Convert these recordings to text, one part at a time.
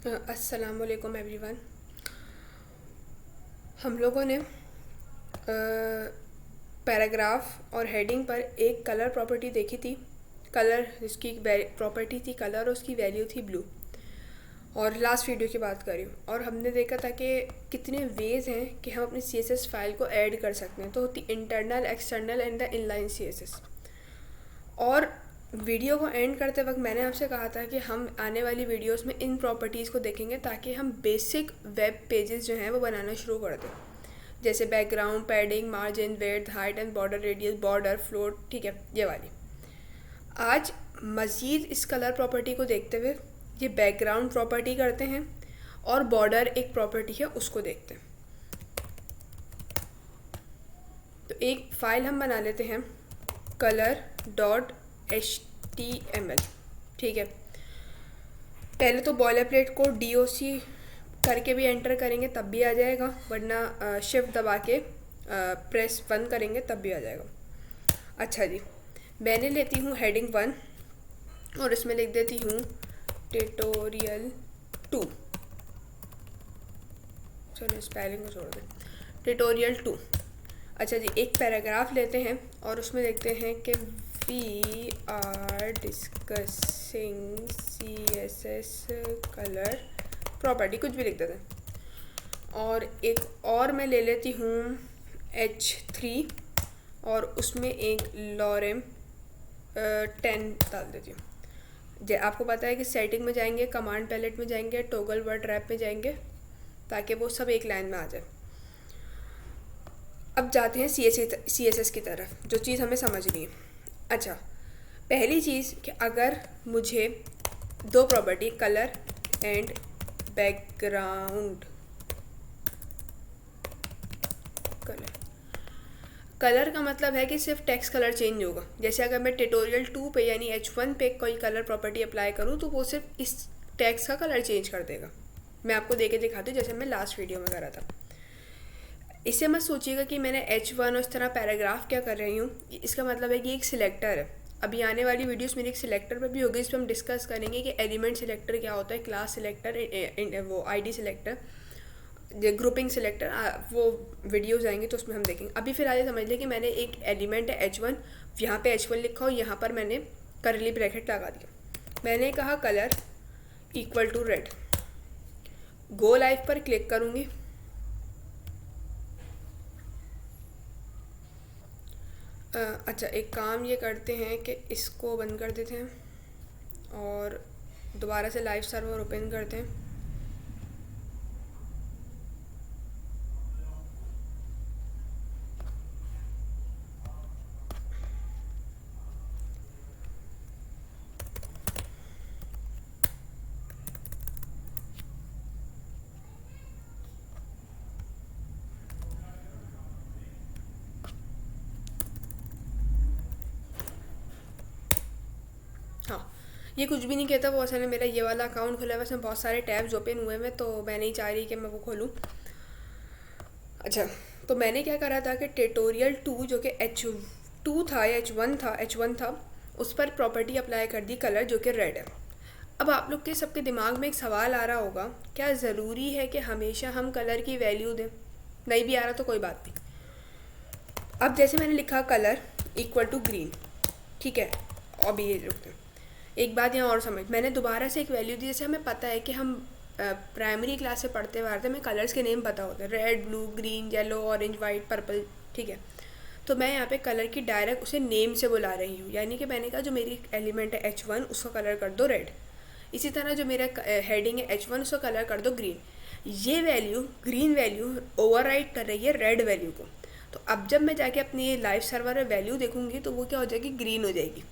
अस्सलामुअलैकुम एवरीवन। हम लोगों ने पैराग्राफ और हेडिंग पर एक कलर प्रॉपर्टी देखी थी। कलर जिसकी प्रॉपर्टी थी कलर, उसकी वैल्यू थी ब्लू। और लास्ट वीडियो की बात कर रही हूँ। और हमने देखा था कि कितने वेज़ हैं कि हम अपनी CSS फाइल को ऐड कर सकते हैं। तो होती internal, external and the inline CSS। और वीडियो को एंड करते वक्त मैंने आपसे कहा था कि हम आने वाली वीडियोस में इन प्रॉपर्टीज़ को देखेंगे ताकि हम बेसिक वेब पेजेस जो हैं वो बनाना शुरू कर दें, जैसे background, padding, margin, width, height and border radius, border, float, ठीक है, ये वाली। आज मज़ीद इस कलर प्रॉपर्टी को देखते हुए ये बैकग्राउंड प्रॉपर्टी करते हैं और बॉर्डर एक प्रॉपर्टी है उसको देखते हैं। तो एक फ़ाइल हम बना लेते हैं color.html, ठीक है। पहले तो बॉयलर प्लेट को DOC करके भी एंटर करेंगे तब भी आ जाएगा, वरना शिफ्ट दबा के प्रेस 1 करेंगे तब भी आ जाएगा। अच्छा जी, मैंने लेती हूँ हेडिंग 1 और इसमें लिख देती हूँ ट्यूटोरियल 2। चलो स्पेलिंग को छोड़ दें, ट्यूटोरियल 2। अच्छा जी, एक पैराग्राफ लेते हैं और उसमें देखते हैं कि we are discussing CSS colour property, कुछ भी लिख देते हैं। और एक और मैं ले लेती हूँ H3 और उसमें एक लॉरेम 10 डाल देती हूँ। आपको पता है कि सेटिंग में जाएंगे, कमांड पैलेट में जाएंगे, टॉगल वर्ड रैप में जाएंगे ताकि वो सब एक लाइन में आ जाए। अब जाते हैं CSS की तरफ, जो चीज़ हमें समझनी है। अच्छा, पहली चीज़ कि अगर मुझे दो property colour and background, colour का मतलब है कि सिर्फ टेक्स्ट कलर चेंज होगा। जैसे अगर मैं ट्यूटोरियल 2 पे यानी H1 पे कोई कलर प्रॉपर्टी अप्लाई करूँ तो वो सिर्फ इस टेक्स्ट का कलर चेंज कर देगा। मैं आपको दे के दिखाती हूँ जैसे मैं लास्ट वीडियो में करा था। इससे मत सोचिएगा कि मैंने H1 और इस तरह पैराग्राफ क्या कर रही हूँ। इसका मतलब है कि एक सिलेक्टर है। अभी आने वाली वीडियोस मेरी एक सिलेक्टर पर भी होगी, इस पर हम डिस्कस करेंगे कि एलिमेंट सिलेक्टर क्या होता है, क्लास सिलेक्टर, वो ID सिलेक्टर, ग्रुपिंग सिलेक्टर, वो वीडियोस आएंगे तो उसमें हम देखेंगे। अभी फिर आगे समझ लें कि मैंने एक एलिमेंट है H1, यहाँ पे H1 लिखा हो, यहाँ पर मैंने करली ब्रैकेट लगा दिया। मैंने कहा colour equal to red. Go live पर क्लिक करूँगी। अच्छा, एक काम ये करते हैं कि इसको बंद कर देते हैं और दोबारा से लाइव सर्वर ओपन करते हैं। हाँ, ये कुछ भी नहीं कहता। वो असल में मेरा ये वाला अकाउंट खुला है, उसमें बहुत सारे टैब्स ओपन हुए हैं तो मैं नहीं चाह रही कि मैं वो खोलूँ। अच्छा, तो मैंने क्या करा था कि ट्यूटोरियल 2 जो कि H2 था या H1 था, उस पर प्रॉपर्टी अप्लाई कर दी कलर जो कि रेड है। अब आप लोग के सबके दिमाग में एक सवाल आ रहा होगा, क्या ज़रूरी है कि हमेशा हम कलर की वैल्यू दें? नहीं भी आ रहा तो कोई बात नहीं। अब जैसे मैंने लिखा कलर इक्वल टू ग्रीन, ठीक है। अब ये रुकते हैं, एक बात यहाँ और समझ, मैंने दोबारा से एक वैल्यू दी। जैसे हमें पता है कि हम प्राइमरी क्लास से पढ़ते हुए आते हैं, हमें कलर्स के नेम पता होते हैं, red, blue, green, yellow, orange, white, purple, ठीक है। तो मैं यहाँ पे कलर की डायरेक्ट उसे नेम से बुला रही हूँ, यानी कि मैंने कहा जो मेरी एलिमेंट है H1 उसका कलर कर दो रेड। इसी तरह जो मेरा हेडिंग है H1 उसका कलर कर दो ग्रीन। ये वैल्यू, ग्रीन वैल्यू, ओवरराइड कर रही है रेड वैल्यू को। तो अब जब मैं जाके अपनी लाइव सर्वर में वैल्यू देखूंगी तो वो क्या हो जाएगी, ग्रीन हो जाएगी।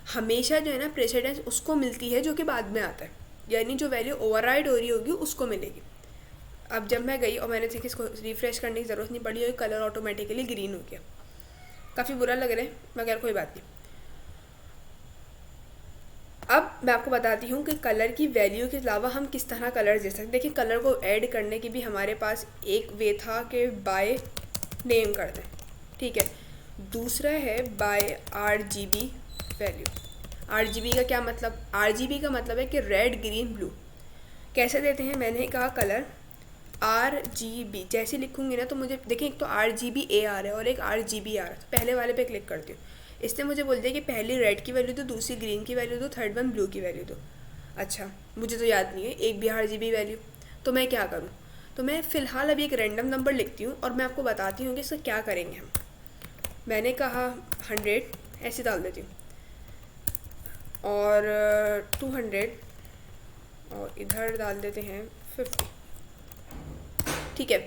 हमेशा जो है ना प्रेसिडेंस उसको मिलती है जो कि बाद में आता है, यानी जो वैल्यू ओवरराइड हो रही होगी उसको मिलेगी। अब जब मैं गई और मैंने देखी इसको रिफ़्रेश करने की ज़रूरत नहीं पड़ी और कलर ऑटोमेटिकली ग्रीन हो गया। काफ़ी बुरा लग रहा है मगर कोई बात नहीं। अब मैं आपको बताती हूँ कि कलर की वैल्यू के अलावा हम किस तरह कलर दे सकते हैं। देखिए, कलर को ऐड करने की भी हमारे पास एक वे था कि बाय नेम कर दें, ठीक है। दूसरा है बाय RGB वैल्यू। RGB का क्या मतलब? RGB का मतलब है कि रेड, ग्रीन, ब्लू। कैसे देते हैं, मैंने कहा कलर RGB, जैसे लिखूंगी ना तो मुझे देखें एक तो RGB A आ रहा है और एक RGB आ रहा है, तो पहले वाले पे क्लिक करती हूँ। इसने मुझे बोल दिया कि पहली रेड की वैल्यू दो, दूसरी ग्रीन की वैल्यू दो, थर्ड वन ब्लू की वैल्यू दो। अच्छा, मुझे तो याद नहीं है एक भी RGB वैल्यू, तो मैं क्या करूँ, तो मैं फ़िलहाल अभी एक रैंडम नंबर लिखती हूँ और मैं आपको बताती हूँ कि इसका क्या करेंगे हम। मैंने कहा 100 ऐसे डाल देती हूँ और 200 और इधर डाल देते हैं 50। ठीक है,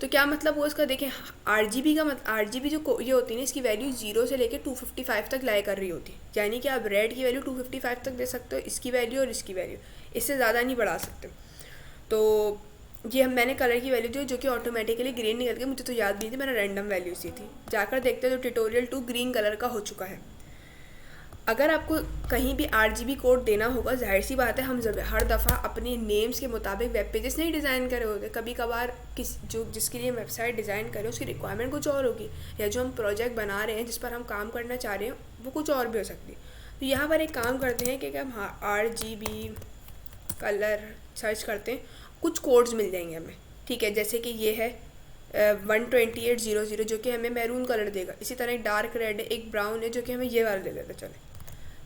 तो क्या मतलब हुआ इसका, देखें RGB का मतलब RGB जो ये होती है ना, इसकी वैल्यू 0 से लेकर 255 तक लाई कर रही होती है, यानी कि आप रेड की वैल्यू 255 तक दे सकते हो, इसकी वैल्यू और इसकी वैल्यू, इससे ज़्यादा नहीं बढ़ा सकते। तो ये हम मैंने कलर की वैल्यू दी जो कि ऑटोमेटिकली ग्रीन निकल गई, मुझे तो याद नहीं थी, मैंने रैंडम वैल्यू सी थी। जाकर देखते तो ट्यूटोरियल 2 ग्रीन कलर का हो चुका है। अगर आपको कहीं भी RGB कोड देना होगा, जाहिर सी बात है हम हर दफ़ा अपने नेम्स के मुताबिक वेब पेजेस नहीं डिज़ाइन करे होते, कभी कभार जिसके लिए वेबसाइट डिज़ाइन करें उसकी रिक्वायरमेंट कुछ और होगी, या जो हम प्रोजेक्ट बना रहे हैं जिस पर हम काम करना चाह रहे हैं वो कुछ और भी हो सकती है। तो यहाँ पर एक काम करते हैं कि हम RGB कलर सर्च करते हैं, कुछ कोड्स मिल जाएंगे हमें। ठीक है, जैसे कि ये है 12800 जो कि हमें मैरून कलर देगा। इसी तरह एक डार्क रेड है, एक ब्राउन है जो कि हमें ये वाला दे देता। चले,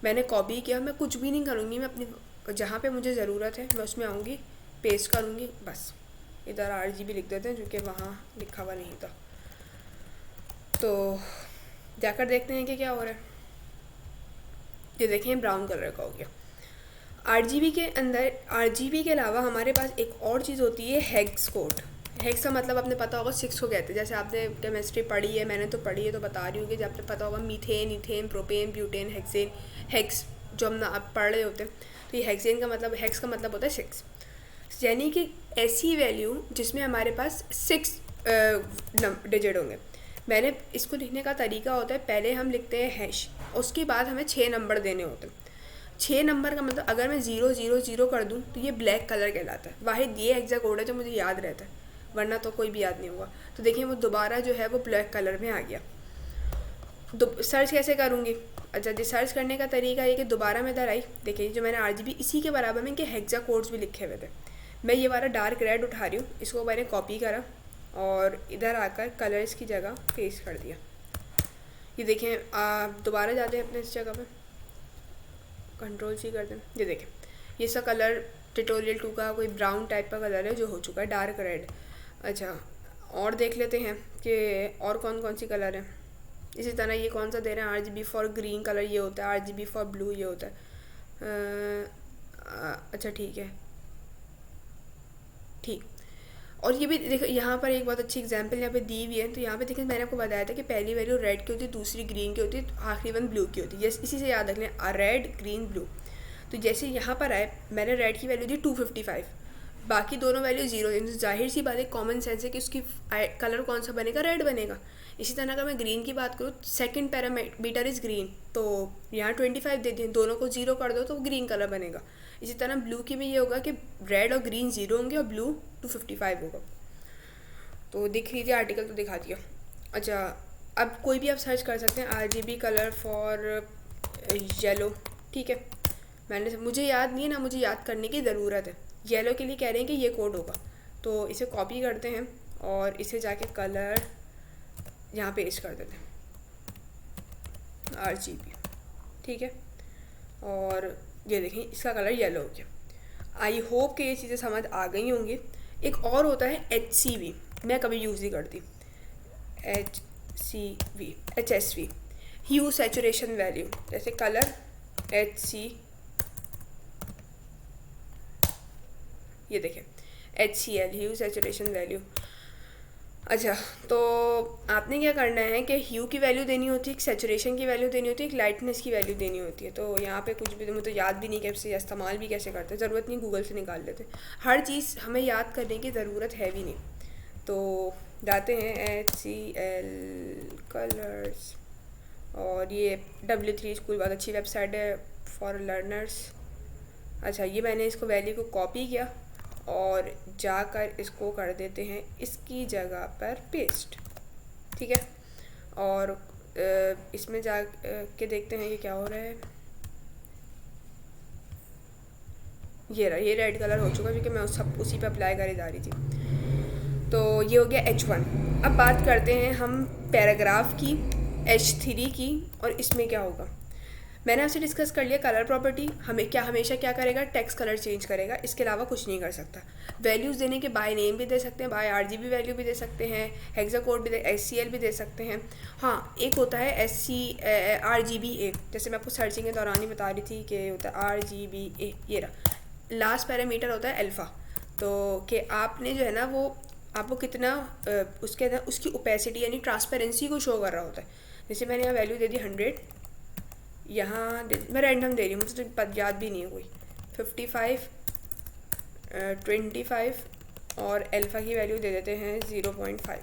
मैंने कॉपी किया, मैं कुछ भी नहीं करूँगी, मैं अपनी जहाँ पे मुझे ज़रूरत है मैं उसमें आऊँगी, पेस्ट करूँगी, बस इधर RGB लिख देते हैं जो कि वहाँ लिखा हुआ नहीं था। तो जाकर देखते हैं कि क्या हो रहा है। ये देखें ब्राउन कलर का हो गया। RGB के अंदर RGB के अलावा हमारे पास एक और चीज़ होती है हेक्स कोड। हेक्स का मतलब आपने पता होगा 6 को कहते हैं, जैसे आपने केमिस्ट्री पढ़ी है, मैंने तो पढ़ी है तो बता रही हूँ कि जब आपने पता होगा methane, ethane, propane, butane, hexane, hex जो हम आप पढ़ रहे होते हैं, तो ये हेक्सेन का मतलब, हेक्स का मतलब होता है 6, यानी कि ऐसी वैल्यू जिसमें हमारे पास 6 डिजिट होंगे। मैंने इसको लिखने का तरीका होता है, पहले हम लिखते हैं हैश, उसके बाद हमें 6 नंबर देने होते हैं। 6 नंबर का मतलब अगर मैं 000 कर दूँ तो ये ब्लैक कलर कहलाता है। वाहिद ये एग्जैक्ट कोड है जो मुझे याद रहता है, वरना तो कोई भी याद नहीं होगा। तो देखिए वो दोबारा जो है वो ब्लैक कलर में आ गया। सर्च कैसे करूँगी, अच्छा जी सर्च करने का तरीका ये कि दोबारा मैं इधर आई, देखिए जो मैंने RGB इसी के बराबर में इनके हेक्सा कोड्स भी लिखे हुए थे। मैं ये वाला डार्क रेड उठा रही हूँ, इसको मैंने कॉपी करा और इधर आकर कलर्स की जगह पेस्ट कर दिया। ये देखें आप दोबारा जाते हैं अपने इस जगह पे, Ctrl+C कर दें, ये देखें ये सा कलर ट्यूटोरियल 2 का कोई ब्राउन टाइप का कलर है जो हो चुका है डार्क रेड। अच्छा, और देख लेते हैं कि और कौन कौन सी कलर है। इसी तरह ये कौन सा दे रहे हैं, RGB फॉर ग्रीन कलर ये होता है, RGB फॉर ब्लू ये होता है। अच्छा ठीक है, ठीक। और ये भी देखो यहाँ पर एक बहुत अच्छी एग्जांपल यहाँ पे दी हुई है। तो यहाँ पे देखिए मैंने आपको बताया था कि पहली वैल्यू रेड की होती है, दूसरी ग्रीन की होती है, आखिरी वन ब्लू की होती है। जैसे इसी से याद रख लें, रेड ग्रीन ब्लू। तो जैसे यहाँ पर आए, मैंने रेड की वैल्यू दी 255, बाकी दोनों वैल्यू 0, जाहिर सी बात है, कॉमन सेंस है कि उसकी कलर कौन सा बनेगा, रेड बनेगा। इसी तरह अगर मैं ग्रीन की बात करूँ, सेकंड पैरामीटर इज़ ग्रीन, तो यहाँ 25 दे दिए, दोनों को 0 कर दो तो ग्रीन कलर बनेगा। इसी तरह ब्लू की में ये होगा कि रेड और ग्रीन 0 होंगे और ब्लू 255 होगा। तो दिख लीजिए आर्टिकल तो दिखा दिया। अच्छा, अब कोई भी आप सर्च कर सकते हैं RGB कलर फॉर येलो। ठीक है, मुझे याद नहीं है ना, मुझे याद करने की ज़रूरत है। येलो के लिए कह रहे हैं कि ये कोड होगा, तो इसे कॉपी करते हैं और इसे जाके कलर यहाँ पेस्ट कर देते हैं RGB। ठीक है, और ये देखें इसका कलर येलो हो गया। आई होप कि ये चीज़ें समझ आ गई होंगी। एक और होता है HCV, मैं कभी यूज़ नहीं करती। HSV ह्यू सैचुरेशन वैल्यू, जैसे कलर HC, ये देखें HCl ह्यू सैचुरेशन वैल्यू। अच्छा, तो आपने क्या करना है कि ह्यू की वैल्यू देनी होती है, एक सैचुरेशन की वैल्यू देनी होती है, एक लाइटनेस की वैल्यू देनी होती है। तो यहाँ पे कुछ भी तो मुझे याद भी नहीं कैसे इस्तेमाल भी कैसे करते हैं, ज़रूरत नहीं गूगल से निकाल लेते। हर चीज़ हमें याद करने की ज़रूरत है भी नहीं। तो जाते हैं HCl कलर्स, और ये W3 स्कूल बहुत अच्छी वेबसाइट है फॉर लर्नर्स। अच्छा, ये मैंने इसको वैल्यू को कॉपी किया और जाकर इसको कर देते हैं इसकी जगह पर पेस्ट। ठीक है, और इसमें जा के देखते हैं कि क्या हो रहा है। ये रहा, ये रेड कलर हो चुका क्योंकि मैं उसी पे अप्लाई करे जा रही थी। तो ये हो गया H1। अब बात करते हैं हम पैराग्राफ की, H3 की, और इसमें क्या होगा। मैंने आपसे डिस्कस कर लिया कलर प्रॉपर्टी, हमेशा क्या करेगा, टेक्स्ट कलर चेंज करेगा, इसके अलावा कुछ नहीं कर सकता। वैल्यूज़ देने के बाय नेम भी दे सकते हैं, बाय RGB वैल्यू भी दे सकते हैं, हेक्सा कोड भी SCL भी दे सकते हैं। हाँ, एक होता है RGBA, जैसे मैं आपको सर्चिंग के दौरान ही बता रही थी कि होता है RGBA, ये रहा। लास्ट पैरामीटर होता है अल्फ़ा, तो कि आपने जो है ना वो आपको कितना उसके अंदर उसकी ओपेसिटी यानी ट्रांसपेरेंसी को शो कर रहा होता है। जैसे मैंने यहाँ वैल्यू दे दी 100, यहाँ मैं रैंडम दे रही हूँ, मुझे तो याद भी नहीं है कोई, 55, 25 और अल्फ़ा की वैल्यू दे देते हैं 0.5,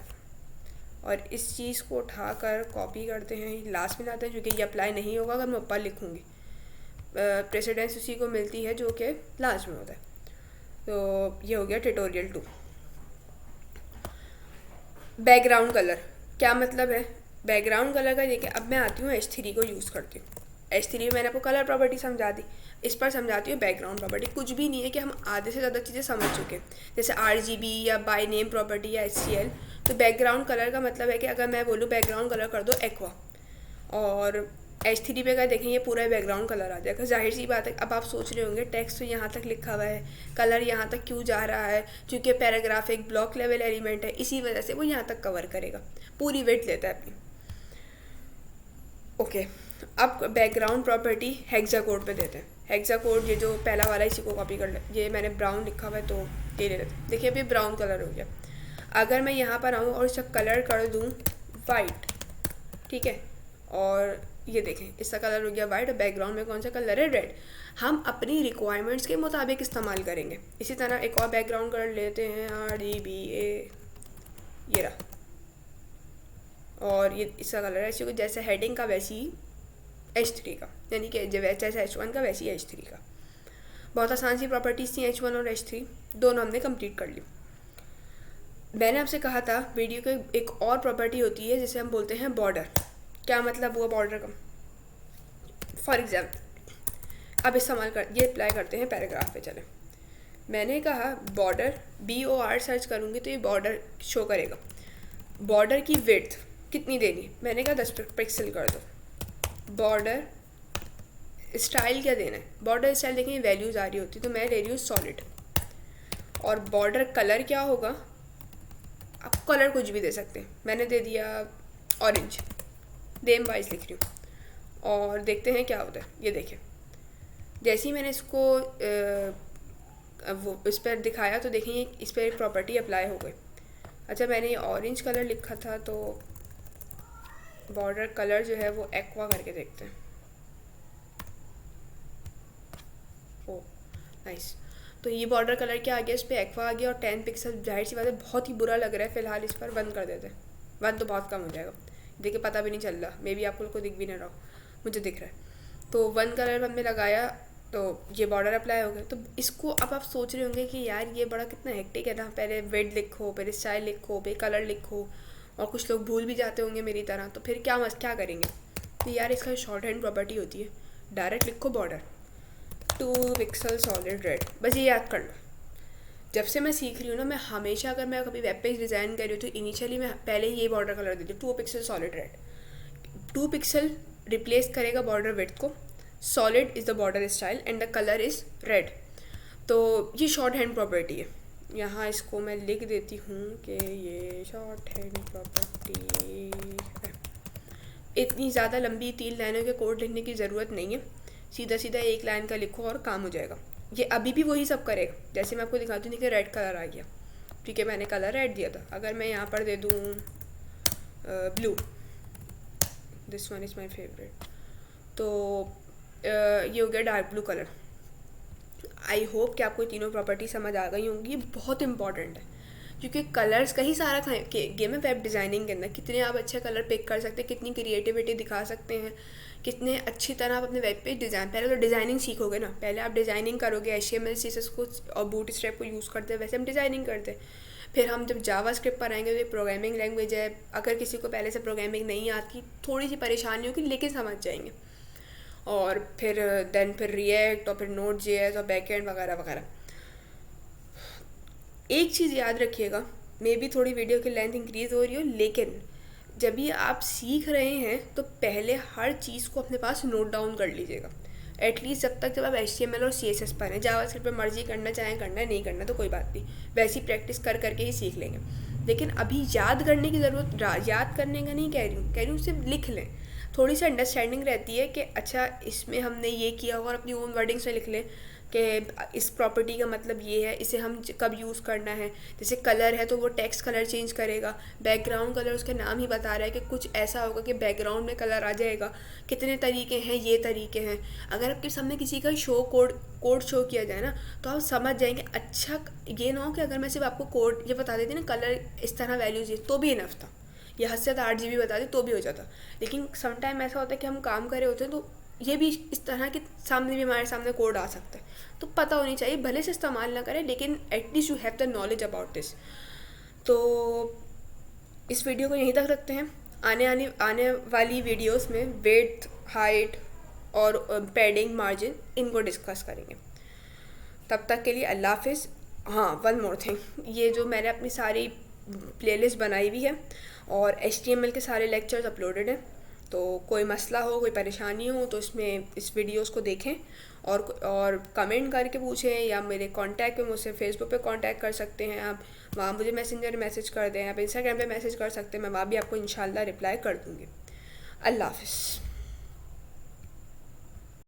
और इस चीज़ को उठाकर कॉपी करते हैं, लास्ट में लाते हैं, क्योंकि ये अप्लाई नहीं होगा अगर मैं ऊपर लिखूँगी। प्रेसिडेंस उसी को मिलती है जो कि लास्ट में होता है। तो ये हो गया ट्यूटोरियल 2। बैकग्राउंड कलर क्या मतलब है। बैकग्राउंड कलर का देखिए, अब मैं आती हूँ H3 को यूज़ करती हूँ। H3 में मैंने आपको कलर प्रॉपर्टी समझा दी, इस पर समझाती हूँ बैकग्राउंड प्रॉपर्टी। कुछ भी नहीं है कि हम आधे से ज़्यादा चीज़ें समझ चुके हैं, जैसे RGB या बाय नेम प्रॉपर्टी या SCL। तो बैकग्राउंड कलर का मतलब है कि अगर मैं बोलूँ बैकग्राउंड कलर कर दो एक्वा, और H3 पे अगर देखें ये पूरा बैकग्राउंड कलर आ जाएगा। जाहिर सी बात है, अब आप सोच रहे होंगे टेक्स्ट तो यहाँ तक लिखा हुआ है, कलर यहाँ तक क्यों जा रहा है, क्योंकि पैराग्राफ एक ब्लॉक लेवल एलिमेंट है, इसी वजह से वो यहाँ तक कवर करेगा, पूरी वेट लेता है अपनी। ओके, अब बैकग्राउंड प्रॉपर्टी हेक्सा कोड पे देते हैं। हेक्सा कोड ये जो पहला वाला, इसी को कॉपी कर ले, ये मैंने ब्राउन लिखा हुआ है तो ये ले लेते हैं। देखिए अभी ब्राउन कलर हो गया। अगर मैं यहाँ पर आऊँ और इसका कलर कर दूँ वाइट, ठीक है, और ये देखें इसका कलर हो गया वाइट, और बैकग्राउंड में कौन सा कलर है, रेड। हम अपनी रिक्वायरमेंट्स के मुताबिक इस्तेमाल करेंगे। इसी तरह एक और बैकग्राउंड कलर लेते हैं RGBA, ये रहा, और ये इसका कलर है इसी को, जैसे हेडिंग का वैसी ही H3 का, यानी कि जैसे H1 का वैसी H3 का। बहुत आसान सी प्रॉपर्टीज़ थी H1 और H3, दोनों हमने कंप्लीट कर ली। मैंने आपसे कहा था वीडियो के एक और प्रॉपर्टी होती है जिसे हम बोलते हैं बॉर्डर। क्या मतलब हुआ बॉर्डर का। फॉर एग्जाम्पल अब इस्तेमाल कर ये अप्लाई करते हैं पैराग्राफ पे। चले, मैंने कहा बॉर्डर, BOR सर्च करूँगी तो ये बॉर्डर शो करेगा। बॉर्डर की विड्थ कितनी देनी, मैंने कहा 10 पिक्सल कर दो। बॉर्डर स्टाइल क्या देना है, बॉर्डर स्टाइल देखिए वैल्यूज़ आ रही होती, तो मैं ले रही हूँ सॉलिड। और बॉर्डर कलर क्या होगा, आप कलर कुछ भी दे सकते हैं, मैंने दे दिया ऑरेंज, नेम वाइज लिख रही हूँ, और देखते हैं क्या होता है। ये देखें जैसे ही मैंने इसको वो इस पर दिखाया तो देखें इस पर एक प्रॉपर्टी अप्लाई हो गई। अच्छा, मैंने ये ऑरेंज कलर लिखा था, तो बॉर्डर कलर जो है वो एक्वा करके देखते हैं। ओ नाइस, तो ये बॉर्डर कलर क्या आ गया, इस पर एक्वा आ गया, और 10 पिक्सल। जाहिर सी बात है बहुत ही बुरा लग रहा है, फ़िलहाल इस पर बंद कर देते हैं, बंद तो बहुत कम हो जाएगा। देखिए पता भी नहीं चल रहा, मे बी आप लोग को दिख भी ना रहा हो, मुझे दिख रहा है। तो 1 कलर हमने लगाया तो ये बॉर्डर अप्लाई हो गया। तो इसको अब आप सोच रहे होंगे कि यार ये बड़ा कितना हेक्टिक है ना, पहले वेट लिखो, फिर स्टाइल लिखो, फिर कलर लिखो, और कुछ लोग भूल भी जाते होंगे मेरी तरह, तो फिर क्या करेंगे। तो यार इसका शॉर्ट हैंड प्रॉपर्टी होती है, डायरेक्ट लिखो बॉर्डर 2 पिक्सल सॉलिड रेड, बस ये याद कर लो। जब से मैं सीख रही हूँ ना, मैं हमेशा अगर मैं कभी वेब पेज डिज़ाइन कर रही हूँ तो इनिशियली मैं पहले ही ये बॉर्डर कलर देती हूँ 2 pixel solid red. 2 pixel replace करेगा बॉर्डर विड्थ को, solid is the border style and the colour is red. तो ये शॉर्ट हैंड प्रॉपर्टी है। यहाँ इसको मैं लिख देती हूँ कि ये शॉर्ट हैंड प्रॉपर्टी है। इतनी ज़्यादा लंबी 3 लाइनों के कोड लिखने की ज़रूरत नहीं है, सीधा सीधा 1 लाइन का लिखो और काम हो जाएगा। ये अभी भी वही सब करेगा। जैसे मैं आपको दिखाती हूँ कि रेड कलर आ गया, ठीक है, मैंने कलर रेड दिया था। अगर मैं यहाँ पर दे दूँ blue, this one is my favourite, तो ये हो गया dark blue colour. I hope कि आपको तीनों प्रॉपर्टी समझ आ गई होंगी। ये बहुत इंपॉर्टेंट है क्योंकि कलर्स का ही सारा गेम है वेब डिज़ाइनिंग के अंदर। कितने आप अच्छे कलर पिक कर सकते हैं, कितनी क्रिएटिविटी दिखा सकते हैं, कितने अच्छी तरह आप अपने वेब पेज डिज़ाइन, पहले तो डिज़ाइनिंग सीखोगे ना, पहले आप डिज़ाइनिंग करोगे, HTML CSS को और बूटस्ट्रैप को यूज़ करते हैं, वैसे हम डिज़ाइनिंग करते हैं। फिर हम जब जावास्क्रिप्ट पर आएंगे तो ये प्रोग्रामिंग लैंग्वेज है। अगर किसी को पहले से प्रोग्रामिंग नहीं आती, थोड़ी सी परेशानी होगी लेकिन समझ जाएंगे। और फिर रिएक्ट और फिर नोड जेएस और बैकएंड वगैरह वगैरह। एक चीज़ याद रखिएगा, मे बी थोड़ी वीडियो की लेंथ इंक्रीज़ हो रही हो, लेकिन जब भी आप सीख रहे हैं तो पहले हर चीज़ को अपने पास नोट डाउन कर लीजिएगा। एटलीस्ट जब आप HTML और CSS पर हैं, जावास्क्रिप्ट पे मर्जी करना चाहें करना है, नहीं करना तो कोई बात नहीं, वैसी प्रैक्टिस कर करके ही सीख लेंगे। लेकिन अभी याद करने की ज़रूरत, याद करने का नहीं कह रही हूँ, सिर्फ लिख लें। थोड़ी सी अंडरस्टैंडिंग रहती है कि अच्छा इसमें हमने ये किया और अपनी ओन वर्डिंग्स में लिख लें कि इस प्रॉपर्टी का मतलब ये है, इसे हम कब यूज़ करना है। जैसे कलर है तो वो टेक्स्ट कलर चेंज करेगा, बैकग्राउंड कलर उसका नाम ही बता रहा है कि कुछ ऐसा होगा कि बैकग्राउंड में कलर आ जाएगा। कितने तरीके हैं, ये तरीके हैं। अगर आपके सामने किसी का कोड शो किया जाए ना, तो आप समझ जाएंगे। अच्छा ये ना हो कि अगर मैं सिर्फ आपको कोड ये बता देती ना, कलर इस तरह वैल्यूज ये, तो भी इनफ था, या हद से ज़्यादा 8 GB बता दी तो भी हो जाता। लेकिन समटाइम ऐसा होता है कि हम काम कर रहे होते हैं तो ये भी इस तरह के सामने भी हमारे सामने कोड आ सकता है, तो पता होनी चाहिए। भले से इस्तेमाल ना करें, लेकिन at least you have the knowledge about this. तो इस वीडियो को यहीं तक रखते हैं। आने वाली वीडियोस में वेट, हाइट और पैडिंग, मार्जिन, इनको डिस्कस करेंगे। तब तक के लिए अल्लाह हाफिज़। हाँ, वन मोर थिंग, ये जो मैंने अपनी सारी प्लेलिस्ट बनाई हुई है और HTML के सारे लेक्चर्स अपलोडेड हैं, तो कोई मसला हो, कोई परेशानी हो तो इसमें इस वीडियोस को देखें और कमेंट करके पूछें, या मेरे कांटेक्ट पे मुझसे फेसबुक पे कांटेक्ट कर सकते हैं आप, वहाँ मुझे मैसेंजर मैसेज कर दें, आप इंस्टाग्राम पे मैसेज कर सकते हैं, मैं वहाँ भी आपको इंशाल्लाह रिप्लाई कर दूँगी। अल्लाह हाफिज़।